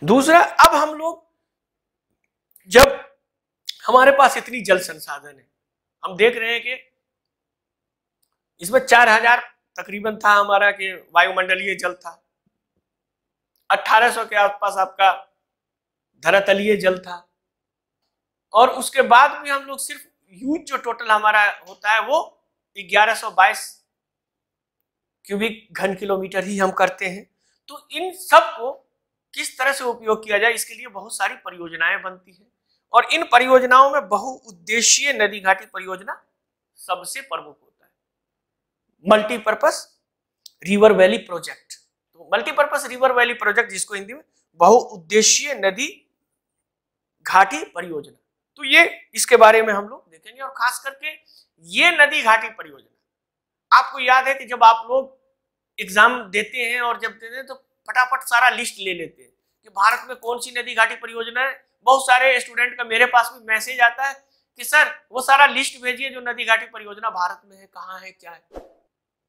दूसरा, अब हम लोग जब हमारे पास इतनी जल संसाधन है, हम देख रहे हैं कि इसमें 4000 तकरीबन था हमारा कि वायुमंडलीय जल था, 1800 के आसपास आपका धरातलीय जल था, और उसके बाद भी हम लोग सिर्फ यूज जो टोटल हमारा होता है वो 1122 क्यूबिक घन किलोमीटर ही हम करते हैं। तो इन सब को किस तरह से उपयोग किया जाए, इसके लिए बहुत सारी परियोजनाएं बनती हैं, और इन परियोजनाओं में बहुउद्देशीय नदी घाटी परियोजना सबसे प्रमुख होता है, मल्टीपर्पस रिवर वैली प्रोजेक्ट। तो मल्टीपर्पस रिवर वैली प्रोजेक्ट, जिसको हिंदी में बहुउद्देशीय नदी घाटी परियोजना, तो ये इसके बारे में हम लोग देखेंगे। और खास करके ये नदी घाटी परियोजना, आपको याद है कि जब आप लोग एग्जाम देते हैं और जब देते हैं तो फटाफट सारा लिस्ट ले लेते हैं कि भारत में कौन सी नदी घाटी परियोजना है। बहुत सारे स्टूडेंट का मेरे पास भी मैसेज आता है कि सर वो सारा लिस्ट भेजिए जो नदी घाटी परियोजना भारत में है, कहाँ है, क्या है।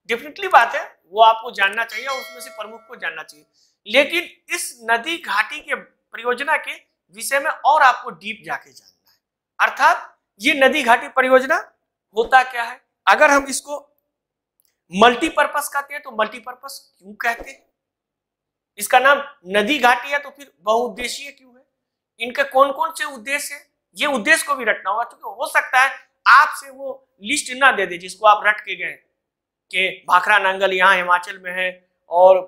डेफिनेटली बात है, वो आपको जानना चाहिए और उसमें से प्रमुख को जानना चाहिए, लेकिन इस नदी घाटी के परियोजना के विषय में और आपको डीप जाके जानना है। अर्थात ये नदी घाटी परियोजना होता क्या है, अगर हम इसको मल्टीपर्पस कहते हैं तो मल्टीपर्पस क्यों कहते हैं, इसका नाम नदी घाटी है तो फिर बहुउद्देशीय क्यों है, इनके कौन कौन से उद्देश्य है, ये उद्देश्य को भी रटना होगा। क्योंकि हो सकता है आपसे वो लिस्ट ना दे दे जिसको आप रट के गए कि भाखड़ा नांगल यहाँ हिमाचल में है और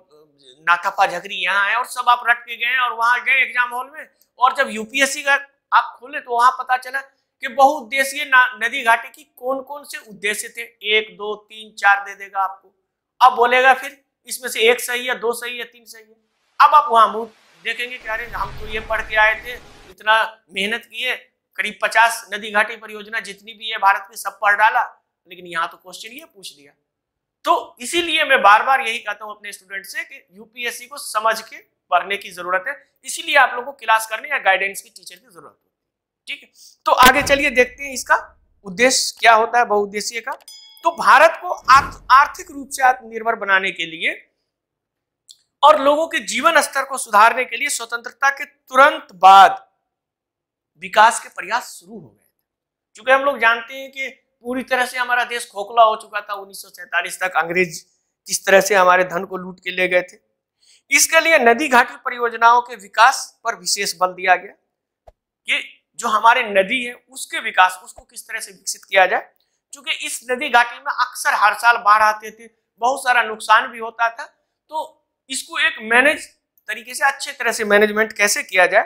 नाथापा झकरी यहाँ है, और सब आप रट के गए और वहां गए एग्जाम हॉल में, और जब यूपीएससी का आप खोले तो वहां पता चला कि बहुउद्देशीय नदी घाटी की कौन कौन से उद्देश्य थे, 1 2 3 4 दे देगा आपको। अब बोलेगा फिर इसमें से 1 सही है, 2 सही है, 3 सही है। अब आप वहां मुंह देखेंगे कि अरे हम तो ये पढ़ के आए थे, इतना मेहनत किए, करीब 50 नदी घाटी परियोजना जितनी भी है भारत की सब पढ़ डाला, लेकिन यहाँ तो क्वेश्चन ये पूछ दिया। तो इसीलिए मैं बार बार यही कहता हूँ अपने स्टूडेंट से कि यूपीएससी को समझ के पढ़ने की जरूरत है, इसीलिए आप लोगों को क्लास करने या गाइडेंस की टीचर की जरूरत है। ठीक है, तो आगे चलिए देखते हैं इसका उद्देश्य क्या होता है बहुउद्देशीय का। तो भारत को आर्थिक रूप से आत्मनिर्भर बनाने के लिए और लोगों के जीवन स्तर को सुधारने के लिए स्वतंत्रता के तुरंत बाद विकास के प्रयास शुरू हो गए। क्योंकि हम लोग जानते हैं कि पूरी तरह से हमारा देश खोखला हो चुका था 1947 तक, अंग्रेज किस तरह से हमारे धन को लूट के ले गए थे। इसके लिए नदी घाटी परियोजनाओं के विकास पर विशेष बल दिया गया कि जो हमारे नदी है उसके विकास, उसको किस तरह से विकसित किया जाए। क्योंकि इस नदी घाटी में अक्सर हर साल बाढ़ आते थे, बहुत सारा नुकसान भी होता था, तो इसको एक मैनेज तरीके से अच्छे तरह से मैनेजमेंट कैसे किया जाए,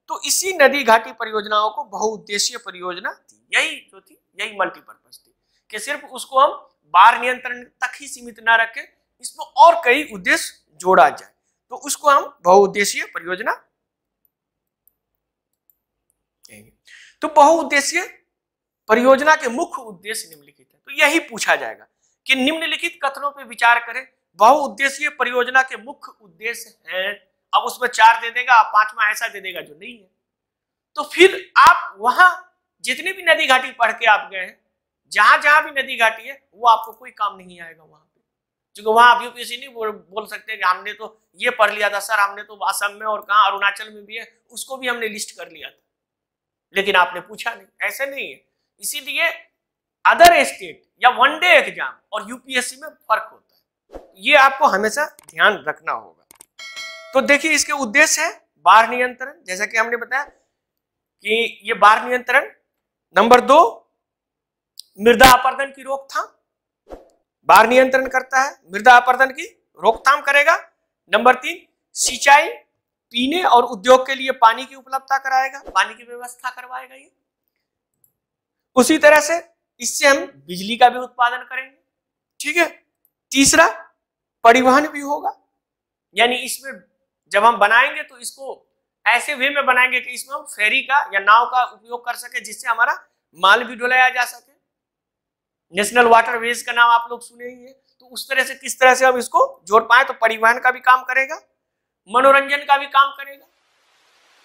तो इसी नदी घाटी परियोजनाओं को बहुउद्देशीय परियोजना थी, यही जो थी यही मल्टीपर्पज थी कि सिर्फ उसको हम बाढ़ नियंत्रण तक ही सीमित ना रखें, इसमें और कई उद्देश्य जोड़ा जाए, तो उसको हम बहुउद्देशीय परियोजना। तो बहुउद्देशीय परियोजना के मुख्य उद्देश्य निम्नलिखित है, तो यही पूछा जाएगा कि निम्नलिखित कथनों पर विचार करें, बहुउद्देशीय परियोजना के मुख्य उद्देश्य हैं। अब उसमें 4 दे देगा, 5वां ऐसा दे देगा जो नहीं है, तो फिर आप वहां जितनी भी नदी घाटी पढ़ के आप गए हैं, जहां जहां भी नदी घाटी है वो आपको कोई काम नहीं आएगा वहां पे, क्योंकि वहां आप यूपीएससी नहीं बोल सकते कि हमने तो ये पढ़ लिया था सर, हमने तो असम में और कहाँ अरुणाचल में भी है उसको भी हमने लिस्ट कर लिया था, लेकिन आपने पूछा नहीं, ऐसे नहीं है। इसीलिए अदर स्टेट या वनडे एग्जाम और यूपीएससी में फर्क होता है, ये आपको हमेशा ध्यान रखना होगा। तो देखिए इसके उद्देश्य है बाढ़ नियंत्रण, जैसा कि हमने बताया कि ये बाढ़ नियंत्रण, नंबर 2 मृदा अपरदन की रोकथाम, बाढ़ नियंत्रण करता है, मृदा अपरदन की रोकथाम करेगा। नंबर 3 सिंचाई, पीने और उद्योग के लिए पानी की उपलब्धता कराएगा, पानी की व्यवस्था करवाएगा ये। उसी तरह से इससे हम बिजली का भी उत्पादन करेंगे। ठीक है, तीसरा परिवहन भी होगा, यानी इसमें जब हम बनाएंगे तो इसको ऐसे वे में बनाएंगे कि इसमें हम फेरी का या नाव का उपयोग कर सके, जिससे हमारा माल भी ढुलाया जा सके। नेशनल वाटरवेज का नाम आप लोग सुने ही है, तो उस तरह से किस तरह से हम इसको जोड़ पाए, तो परिवहन का भी काम करेगा, मनोरंजन का भी काम करेगा।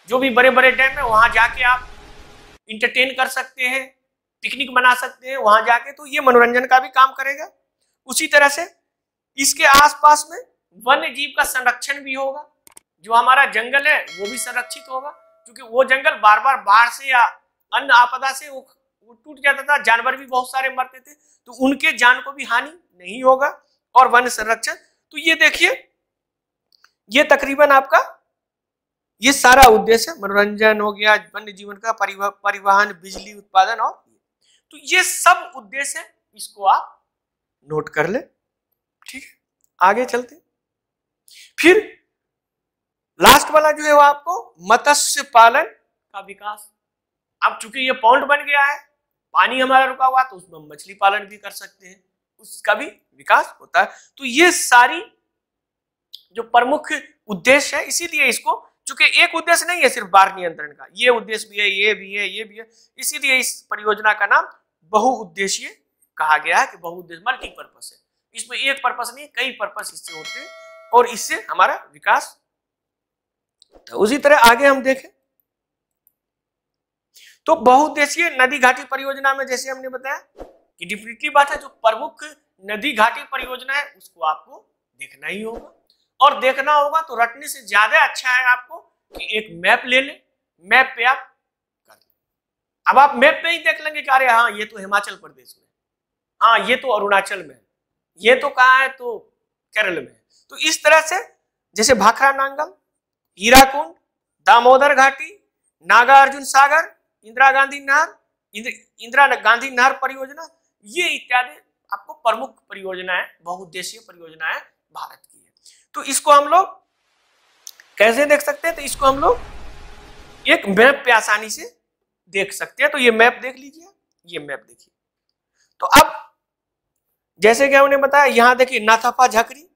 जो भी बड़े बड़े डैम है वहां जाके आप इंटरटेन कर सकते हैं, पिकनिक मना सकते हैं वहां जाके, तो ये मनोरंजन का भी काम करेगा। उसी तरह से इसके आसपास में वन्य जीव का संरक्षण भी होगा, जो हमारा जंगल है वो भी संरक्षित होगा, क्योंकि वो जंगल बार बार बाढ़ से या अन्य आपदा से वो टूट जाता था, जानवर भी बहुत सारे मरते थे, तो उनके जान को भी हानि नहीं होगा। और वन संरक्षण, तो ये देखिए ये तकरीबन आपका ये सारा उद्देश्य, मनोरंजन हो गया, वन्य जीवन का परिवहन, बिजली उत्पादन, और तो ये सब उद्देश्य है, इसको आप नोट कर ले। ठीक है, आगे चलते। फिर लास्ट वाला जो है वो आपको मत्स्य पालन का विकास। अब चूंकि ये पॉन्ड बन गया है, पानी हमारा रुका हुआ, तो उसमें हम मछली पालन भी कर सकते हैं, उसका भी विकास होता है। तो ये सारी जो प्रमुख उद्देश्य है, इसीलिए इसको, चूंकि एक उद्देश्य नहीं है सिर्फ बाढ़ नियंत्रण का, ये उद्देश्य भी है, ये भी है, ये भी है, इसीलिए इस परियोजना का नाम बहुउद्देशीय कहा गया है कि बहुउद्देश्य मल्टीपर्पस है। इसमें एक पर्पस नहीं, कई पर्पस इससे होते हैं और इससे हमारा विकास। तो उसी तरह आगे हम देखें तो बहुउद्देशीय नदी घाटी परियोजना में जैसे हमने बताया कि डिफिनिटली बात है, जो प्रमुख नदी घाटी परियोजना है उसको आपको देखना ही होगा, और देखना होगा तो रटने से ज्यादा अच्छा है आपको कि एक मैप ले ले, मैप पे आप कर ले। अब आप मैप पे ही देख लेंगे कि अरे हाँ ये तो हिमाचल प्रदेश में, हाँ ये तो अरुणाचल में, ये तो कहाँ है, तो केरल में। तो इस तरह से जैसे भाखरा नांगल, हीराकुंड, दामोदर घाटी, नागार्जुन सागर, इंदिरा गांधी नहर परियोजना, ये इत्यादि आपको प्रमुख परियोजना है, बहुउद्देशीय परियोजना है भारत की है। तो इसको हम लोग कैसे देख सकते हैं, तो इसको हम लोग एक मैप पे आसानी से देख सकते हैं। तो ये मैप देख लीजिए, ये मैप देखिए। तो अब जैसे कि हमने बताया, यहां देखिए नाथापा झकरी,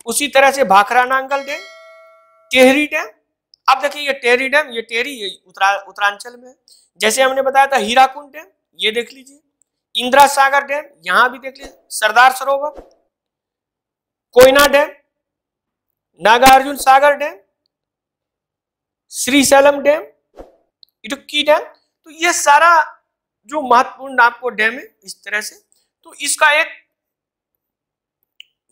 उसी तरह से भाखरा नांगल डैम, टेहरी डैम। अब देखिए ये टेहरी डैम, ये टेहरी उत्तरांचल में है। जैसे हमने बताया था हीराकुंड डैम, ये देख लीजिए, इंदिरा सागर डैम यहां भी देख लीजिए, Sardar Sarovar, Koyna dam, Nagarjuna Sagar dam, Srisailam dam, Idukki dam. तो ये सारा जो महत्वपूर्ण आपको डैम है इस तरह से, तो इसका एक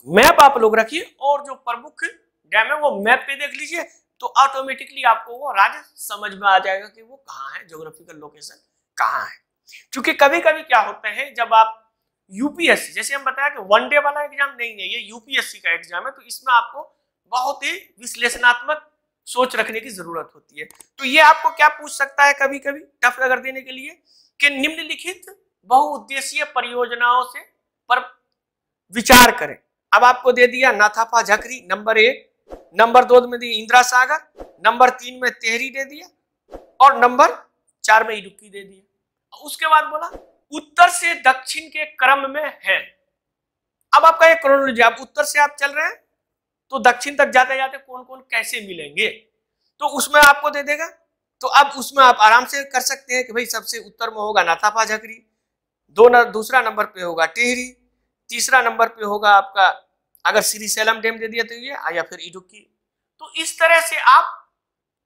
मैप आप लोग रखिए, और जो प्रमुख डैम है वो मैप पे देख लीजिए, तो ऑटोमेटिकली आपको वो राज्य समझ में आ जाएगा कि वो कहाँ है, ज्योग्राफिकल लोकेशन कहाँ है। क्योंकि कभी कभी क्या होता है, जब आप यूपीएससी, जैसे हम बताया कि वनडे वाला एग्जाम नहीं है, ये यूपीएससी का एग्जाम है, तो इसमें आपको बहुत ही विश्लेषणात्मक सोच रखने की जरूरत होती है। तो ये आपको क्या पूछ सकता है कभी कभी टफ कर देने के लिए, कि निम्नलिखित बहुउद्देशीय परियोजनाओं से पर विचार करें। अब आपको दे दिया नाथापा झकरी नंबर 1, नंबर 2 में दी इंदिरा सागर, नंबर 3 में टेहरी दे दिया, और नंबर 4 में इडुक्की दे दिया। उसके बाद बोला उत्तर से दक्षिण के क्रम में है। अब आपका एक क्रोनोलॉजी, आप उत्तर से आप चल रहे हैं तो दक्षिण तक जाते जाते कौन कौन कैसे मिलेंगे, तो उसमें आपको दे देगा। तो अब उसमें आप आराम से कर सकते हैं कि भाई सबसे उत्तर में होगा नाथापा झकरी, दूसरा नंबर पे होगा टेहरी, तीसरा नंबर पे होगा आपका, अगर श्रीशैलम डैम दे दिया तो ये, या फिर इडुक्की। तो इस तरह से आप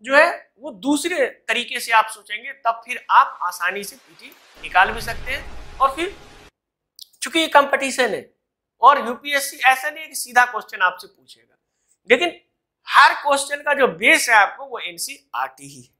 जो है वो दूसरे तरीके से आप सोचेंगे, तब फिर आप आसानी से पीटी निकाल भी सकते हैं। और फिर चूंकि ये कंपटीशन है और यूपीएससी ऐसा नहीं है कि सीधा क्वेश्चन आपसे पूछेगा, लेकिन हर क्वेश्चन का जो बेस है आपको वो एनसीईआरटी ही है।